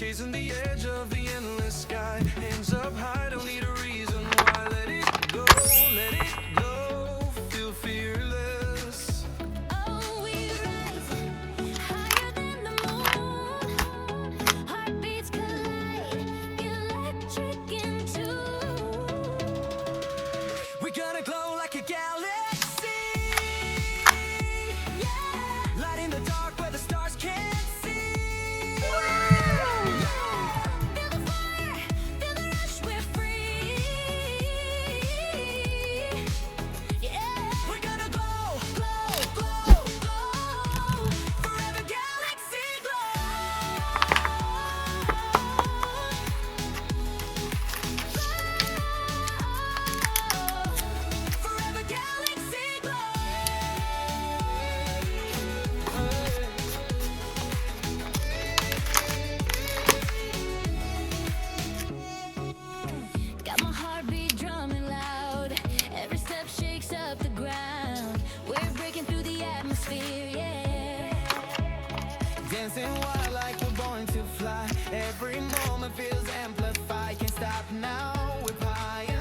chasing the edge of the endless sky. Hands up high, don't need a reason why. Let it go, feel fearless. Oh, we rise higher than the moon. Heartbeats collide, electric in tune. We're gonna glow like a galaxy. Yeah. Light in the dark where the stars can't see. Feel the fire, feel the rush, we're free. Yeah. We're gonna glow, forever galaxy glow. Forever galaxy glow. Got my heartbeat drumming loud. Every step shakes up the ground. We're breaking through the atmosphere, yeah. Dancing wild like we're born to fly. Every moment feels amplified. Can't stop now, we're pioneers,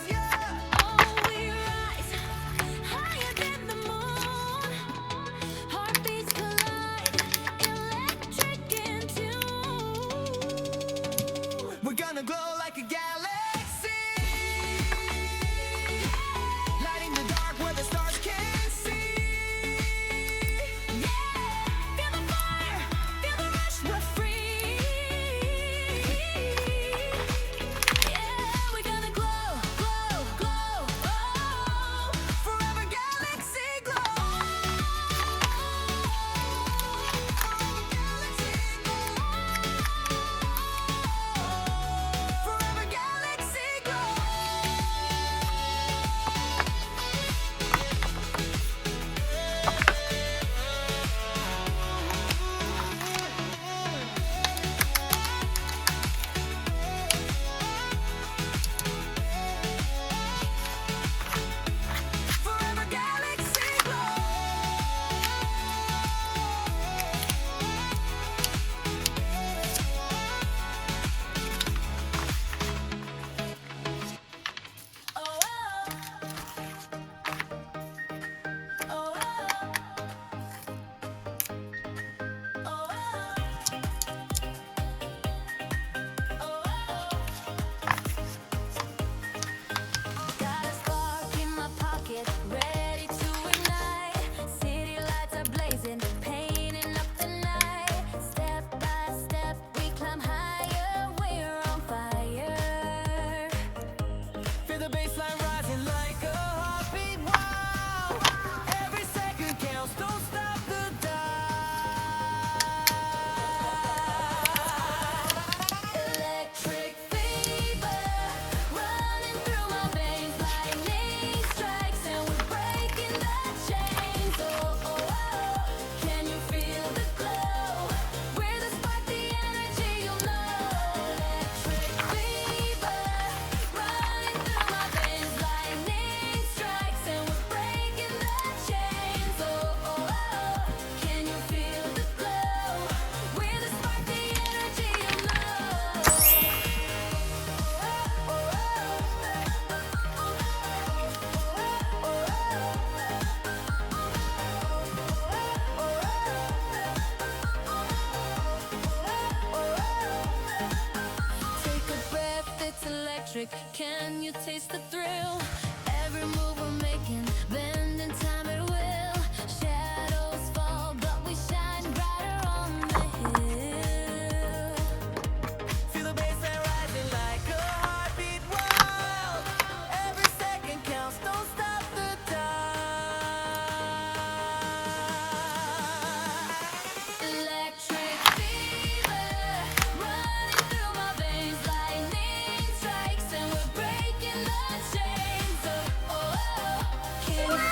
yeah. Oh, we rise higher than the moon. Heartbeats collide, electric in tune. We're gonna glow like a galaxy. Lighting the dark where the stars can't see. Yeah, feel the fire, feel the rush, we're free. Yeah, we're gonna glow, Forever galaxy glow. Forever galaxy glow. Forever galaxy glow. oh, oh. Oh, oh. Oh, oh. Got a spark in my pocket, ready to ignite. City lights are blazing, painting up the night. Step by step, we climb higher, we're on fire. Feel the baseline rising like a heartbeat. Wow. Every second counts, don't stop the dive. Electric fever running through my veins, lightning strikes and we're breaking the chains. Oh, oh, oh, can you feel the glow? We're the spark, the energy, you'll know. Electric fever running through my veins, lightning strikes and we're breaking the chains. Oh, oh, oh, can you feel the glow? We're the spark, the energy, you'll know. Take a breath, it's electric. Can you taste the thrill? Every move we're making, bending time at will. Shadows fall, but we shine brighter on the hill. Feel the baseline rising like a heartbeat. Wild. Every second counts, don't stop the dive. Electric fever running through my veins, lightning strikes and we're breaking the chains. Oh, oh, oh. Can you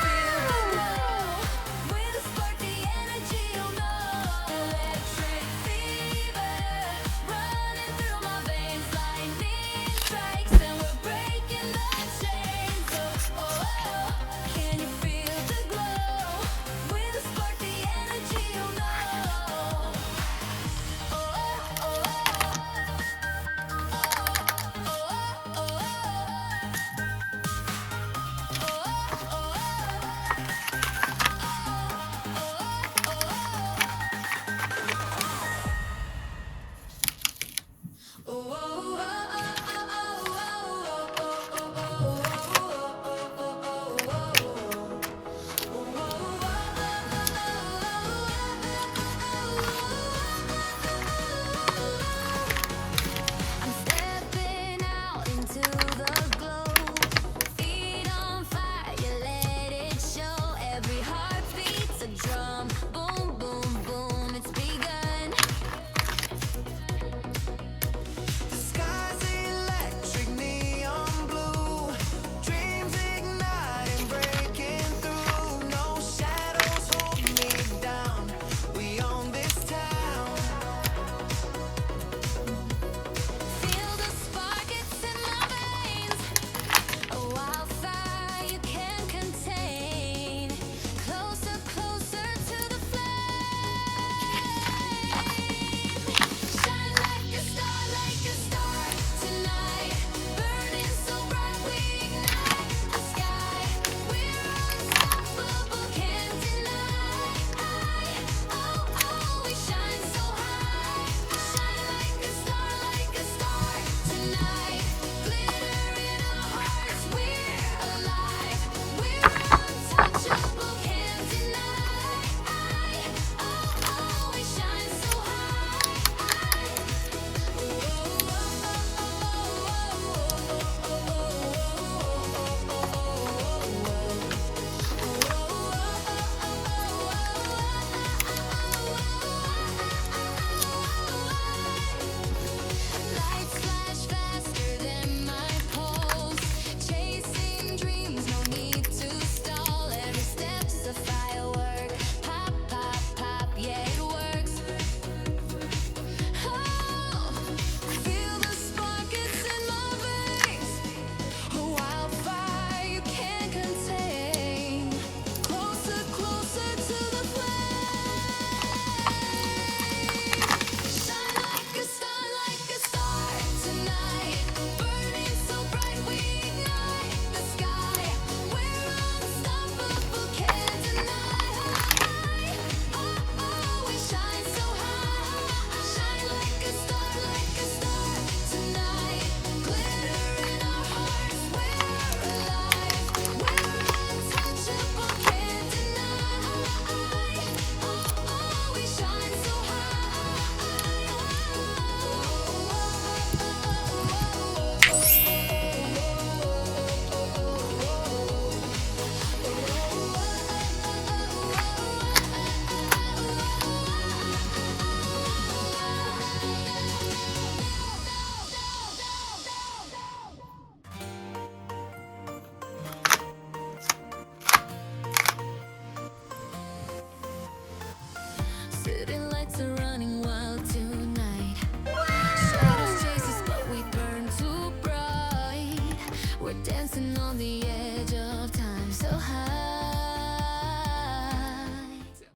dancing on the edge